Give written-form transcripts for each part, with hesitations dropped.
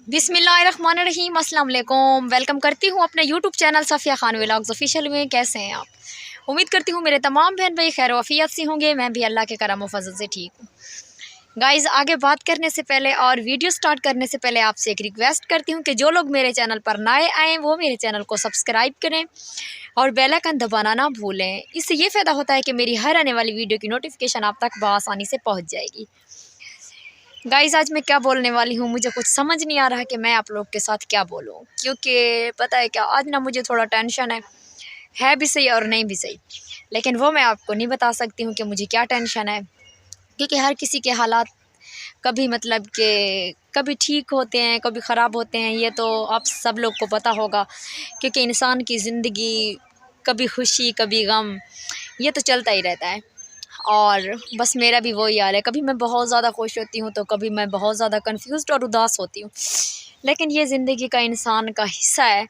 बिस्मिल्लाहिर्रहमानिर्रहीम, अस्सलाम वालेकुम। वेलकम करती हूँ अपने YouTube channel Safiya Khan vlogs official में। कैसे हैं आप? उम्मीद करती हूँ मेरे तमाम बहन भाई खैर वफ़ियत से होंगे। मैं भी अल्लाह के करम व फजल से ठीक हूँ। गाइज़, आगे बात करने से पहले और वीडियो स्टार्ट करने से पहले आपसे एक रिक्वेस्ट करती हूँ कि जो लोग मेरे चैनल पर नए आएँ वो मेरे चैनल को सब्सक्राइब करें और बेल आइकन दबाना ना भूलें। इससे ये फ़ायदा होता है कि मेरी हर आने वाली वीडियो की नोटिफिकेशन आप तक बआसानी से पहुँच जाएगी। गाइज़, आज मैं क्या बोलने वाली हूँ मुझे कुछ समझ नहीं आ रहा कि मैं आप लोग के साथ क्या बोलूँ, क्योंकि पता है क्या, आज ना मुझे थोड़ा टेंशन है भी सही और नहीं भी सही, लेकिन वो मैं आपको नहीं बता सकती हूँ कि मुझे क्या टेंशन है, क्योंकि हर किसी के हालात कभी मतलब कि कभी ठीक होते हैं कभी ख़राब होते हैं। ये तो आप सब लोग को पता होगा, क्योंकि इंसान की ज़िंदगी कभी खुशी कभी गम ये तो चलता ही रहता है। और बस मेरा भी वही हाल है, कभी मैं बहुत ज़्यादा खुश होती हूँ तो कभी मैं बहुत ज़्यादा कन्फ्यूज़्ड और उदास होती हूँ, लेकिन ये ज़िंदगी का इंसान का हिस्सा है,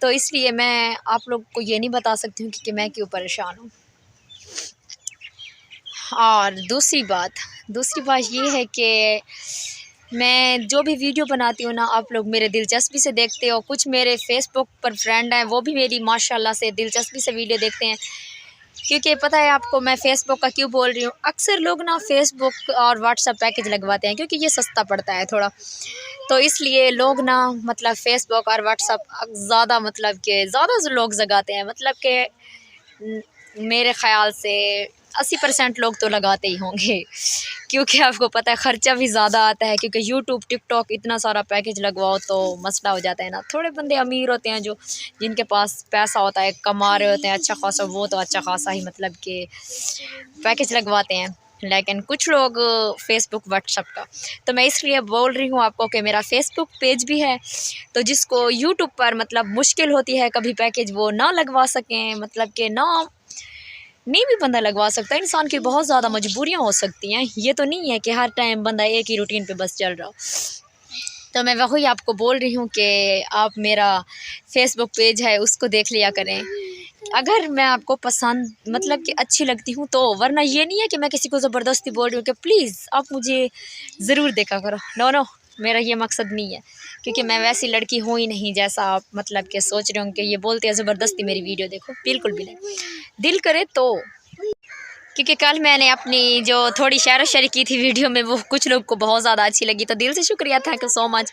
तो इसलिए मैं आप लोग को ये नहीं बता सकती हूँ कि मैं क्यों परेशान हूँ। और दूसरी बात ये है कि मैं जो भी वीडियो बनाती हूँ ना, आप लोग मेरे दिलचस्पी से देखते हो। कुछ मेरे फेसबुक पर फ्रेंड हैं, वो भी मेरी माशाल्लाह से दिलचस्पी से वीडियो देखते हैं, क्योंकि पता है आपको मैं फ़ेसबुक का क्यों बोल रही हूँ। अक्सर लोग ना फ़ेसबुक और व्हाट्सएप पैकेज लगवाते हैं क्योंकि ये सस्ता पड़ता है थोड़ा, तो इसलिए लोग ना मतलब फ़ेसबुक और व्हाट्सएप ज़्यादा मतलब कि ज़्यादा लोग जगाते हैं। मतलब कि मेरे ख़्याल से 80% लोग तो लगाते ही होंगे, क्योंकि आपको पता है ख़र्चा भी ज़्यादा आता है, क्योंकि यूट्यूब टिकटॉक इतना सारा पैकेज लगवाओ तो मसला हो जाता है ना। थोड़े बंदे अमीर होते हैं जो जिनके पास पैसा होता है, कमा रहे होते हैं अच्छा खासा, वो तो अच्छा खासा ही मतलब कि पैकेज लगवाते हैं, लेकिन कुछ लोग फ़ेसबुक व्हाट्सएप का। तो मैं इसलिए बोल रही हूँ आपको कि मेरा फ़ेसबुक पेज भी है, तो जिसको यूट्यूब पर मतलब मुश्किल होती है कभी पैकेज वो ना लगवा सकें, मतलब कि नहीं भी बंदा लगवा सकता है। इंसान की बहुत ज़्यादा मजबूरियाँ हो सकती हैं, ये तो नहीं है कि हर टाइम बंदा एक ही रूटीन पे बस चल रहा हो। तो मैं वही आपको बोल रही हूँ कि आप मेरा फ़ेसबुक पेज है उसको देख लिया करें, अगर मैं आपको पसंद मतलब कि अच्छी लगती हूँ तो। वरना ये नहीं है कि मैं किसी को ज़बरदस्ती बोल रही हूँ कि प्लीज़ आप मुझे ज़रूर देखा करो। नो, मेरा ये मकसद नहीं है, क्योंकि मैं वैसी लड़की हूँ ही नहीं जैसा आप मतलब कि सोच रहे हो कि ये बोलते हैं ज़बरदस्ती मेरी वीडियो देखो, बिल्कुल भी नहीं। दिल करे तो, क्योंकि कल मैंने अपनी जो थोड़ी शेर व शायरी की थी वीडियो में, वो कुछ लोग को बहुत ज़्यादा अच्छी लगी, तो दिल से शुक्रिया, थैंक यू सो मच।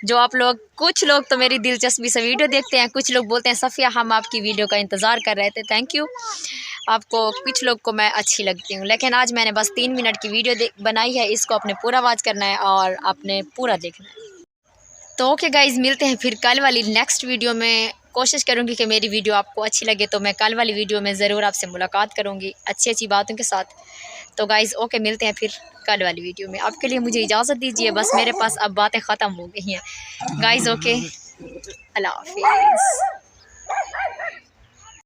जो आप लोग, कुछ लोग तो मेरी दिलचस्पी से वीडियो देखते हैं, कुछ लोग बोलते हैं सफ़िया हम आपकी वीडियो का इंतज़ार कर रहे थे। थैंक यू आपको। कुछ लोग को मैं अच्छी लगती हूँ, लेकिन आज मैंने बस 3 मिनट की वीडियो बनाई है, इसको आपने पूरा वॉच करना है और आपने पूरा देखना है। तो ओके गाइज़, मिलते हैं फिर कल वाली नेक्स्ट वीडियो में। कोशिश करूँगी कि मेरी वीडियो आपको अच्छी लगे, तो मैं कल वाली वीडियो में ज़रूर आपसे मुलाकात करूँगी अच्छी बातों के साथ। तो गाइज़ ओके, मिलते हैं फिर कल वाली वीडियो में। आपके लिए मुझे इजाज़त दीजिए, बस मेरे पास अब बातें ख़त्म हो गई हैं गाइज़। ओके, अल्लाह हाफ़िज़।